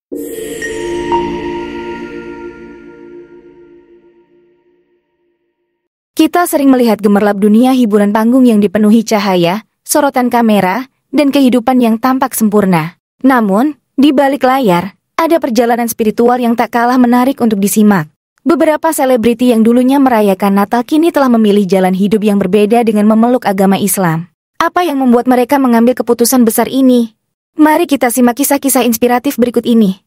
Kita sering melihat gemerlap dunia hiburan panggung yang dipenuhi cahaya, sorotan kamera, dan kehidupan yang tampak sempurna. Namun, di balik layar, ada perjalanan spiritual yang tak kalah menarik untuk disimak. Beberapa selebriti yang dulunya merayakan Natal kini telah memilih jalan hidup yang berbeda dengan memeluk agama Islam. Apa yang membuat mereka mengambil keputusan besar ini? Mari kita simak kisah-kisah inspiratif berikut ini.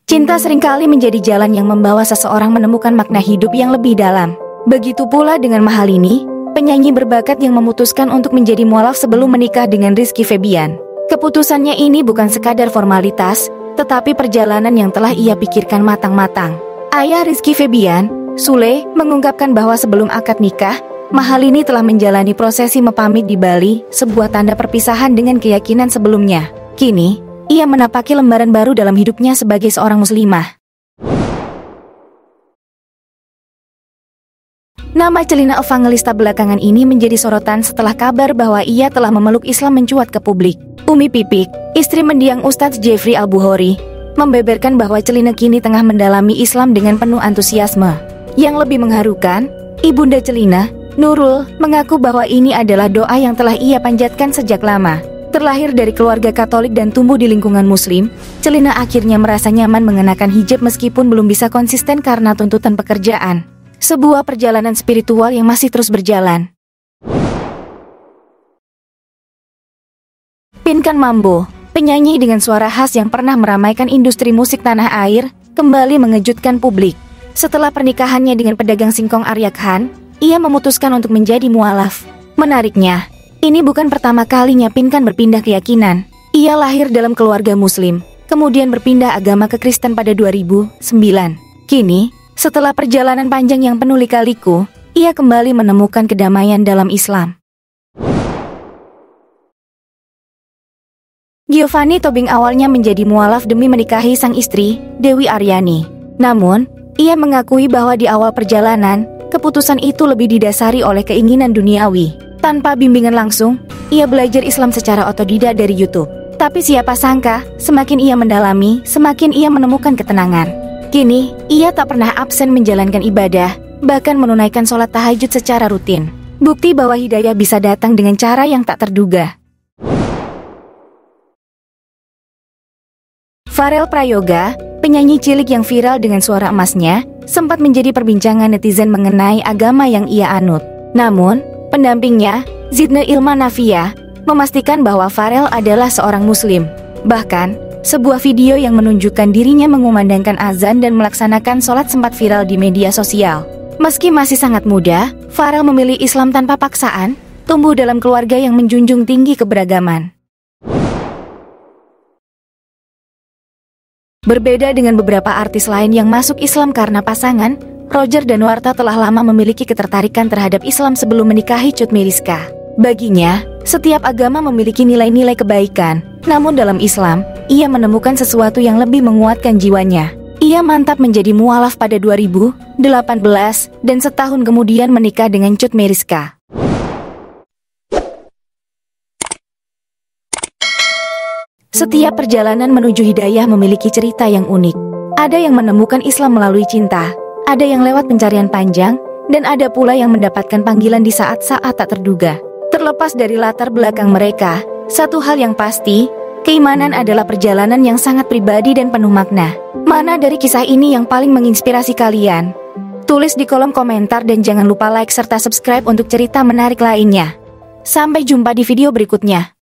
Cinta seringkali menjadi jalan yang membawa seseorang menemukan makna hidup yang lebih dalam. Begitu pula dengan Mahalini, penyanyi berbakat yang memutuskan untuk menjadi mualaf sebelum menikah dengan Rizky Febian. Keputusannya ini bukan sekadar formalitas, tetapi perjalanan yang telah ia pikirkan matang-matang. Ayah Rizky Febian, Sule, mengungkapkan bahwa sebelum akad nikah, Mahalini telah menjalani prosesi mepamit di Bali, sebuah tanda perpisahan dengan keyakinan sebelumnya. Kini, ia menapaki lembaran baru dalam hidupnya sebagai seorang muslimah. Nama Celina Evangelista belakangan ini menjadi sorotan setelah kabar bahwa ia telah memeluk Islam mencuat ke publik. Umi Pipik, istri mendiang Ustadz Jeffrey Al-Bukhari, membeberkan bahwa Celina kini tengah mendalami Islam dengan penuh antusiasme. Yang lebih mengharukan, ibunda Celina, Nurul, mengaku bahwa ini adalah doa yang telah ia panjatkan sejak lama. Terlahir dari keluarga Katolik dan tumbuh di lingkungan Muslim, Celina akhirnya merasa nyaman mengenakan hijab meskipun belum bisa konsisten karena tuntutan pekerjaan. Sebuah perjalanan spiritual yang masih terus berjalan. Pinkan Mambo, penyanyi dengan suara khas yang pernah meramaikan industri musik tanah air, kembali mengejutkan publik. Setelah pernikahannya dengan pedagang singkong Arya Khan, ia memutuskan untuk menjadi mualaf. Menariknya, ini bukan pertama kalinya Pinkan berpindah keyakinan. Ia lahir dalam keluarga Muslim, kemudian berpindah agama ke Kristen pada 2009. Kini, setelah perjalanan panjang yang penuh lika-liku, ia kembali menemukan kedamaian dalam Islam. Giovanni Tobing awalnya menjadi mualaf demi menikahi sang istri, Dewi Aryani. Namun, ia mengakui bahwa di awal perjalanan, keputusan itu lebih didasari oleh keinginan duniawi. Tanpa bimbingan langsung, ia belajar Islam secara otodidak dari YouTube. Tapi siapa sangka, semakin ia mendalami, semakin ia menemukan ketenangan. Kini, ia tak pernah absen menjalankan ibadah, bahkan menunaikan sholat tahajud secara rutin. Bukti bahwa hidayah bisa datang dengan cara yang tak terduga. Farel Prayoga, penyanyi cilik yang viral dengan suara emasnya, sempat menjadi perbincangan netizen mengenai agama yang ia anut. Namun, pendampingnya, Zidna Ilma Nafia, memastikan bahwa Farel adalah seorang Muslim. Bahkan, sebuah video yang menunjukkan dirinya mengumandangkan azan dan melaksanakan sholat sempat viral di media sosial. Meski masih sangat muda, Farel memilih Islam tanpa paksaan, tumbuh dalam keluarga yang menjunjung tinggi keberagaman. Berbeda dengan beberapa artis lain yang masuk Islam karena pasangan, Roger Danuarta telah lama memiliki ketertarikan terhadap Islam sebelum menikahi Cut Meyriska. Baginya, setiap agama memiliki nilai-nilai kebaikan, namun dalam Islam, ia menemukan sesuatu yang lebih menguatkan jiwanya. Ia mantap menjadi mualaf pada 2018, dan setahun kemudian menikah dengan Cut Meyriska. Setiap perjalanan menuju hidayah memiliki cerita yang unik. Ada yang menemukan Islam melalui cinta, ada yang lewat pencarian panjang, dan ada pula yang mendapatkan panggilan di saat-saat tak terduga. Terlepas dari latar belakang mereka, satu hal yang pasti, keimanan adalah perjalanan yang sangat pribadi dan penuh makna. Mana dari kisah ini yang paling menginspirasi kalian? Tulis di kolom komentar dan jangan lupa like serta subscribe untuk cerita menarik lainnya. Sampai jumpa di video berikutnya.